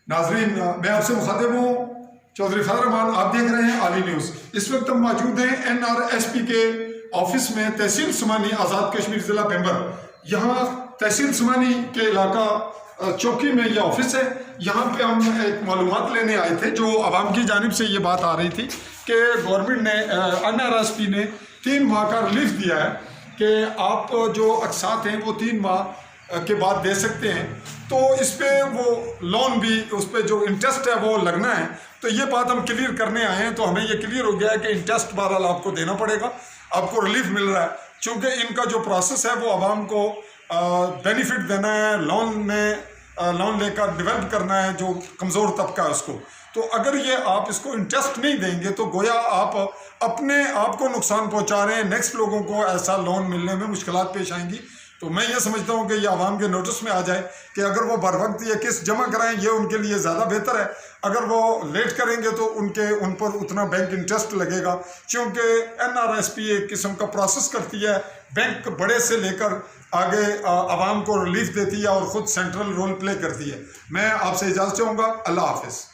नाजरीन, मैं आपसे मुखातिब हूँ चौधरी फजल रहमान। आप देख रहे हैं आली न्यूज़। इस वक्त हम मौजूद हैं NRSP के ऑफिस में, तहसील सुमानी, आज़ाद कश्मीर ज़िला पेम्बर। यहाँ तहसील सुमानी के इलाका चौकी में ये ऑफिस है। यहाँ पे हम एक मालूमात लेने आए थे। जो आवाम की जानिब से ये बात आ रही थी कि गवर्नमेंट ने, NRSP ने 3 माह का रिलीफ दिया है कि आप जो अक़सात हैं वो 3 माह के बाद दे सकते हैं। तो इस पर वो लोन भी, उस पर जो इंटरेस्ट है वो लगना है। तो ये बात हम क्लियर करने आए हैं। तो हमें ये क्लियर हो गया है कि इंटरेस्ट बहरहाल आपको देना पड़ेगा, आपको रिलीफ मिल रहा है। चूँकि इनका जो प्रोसेस है वो आवाम को बेनिफिट देना है, लोन लेकर डेवलप करना है जो कमज़ोर तबका है उसको। तो अगर ये आप इसको इंटरेस्ट नहीं देंगे तो गोया आप अपने आप को नुकसान पहुंचा रहे हैं। नेक्स्ट लोगों को ऐसा लोन मिलने में मुश्किलात पेश आएंगी। तो मैं ये समझता हूँ कि ये आवाम के नोटिस में आ जाए कि अगर वो बर वक्त ये किस्त जमा कराएं, ये उनके लिए ज़्यादा बेहतर है। अगर वो लेट करेंगे तो उन पर उतना बैंक इंटरेस्ट लगेगा। क्योंकि NRSP एक किस्म का प्रोसेस करती है, बैंक बड़े से लेकर आगे आवाम को रिलीफ देती है और ख़ुद सेंट्रल रोल प्ले करती है। मैं आपसे इजाज़त चाहूँगा। अल्लाह हाफिज़।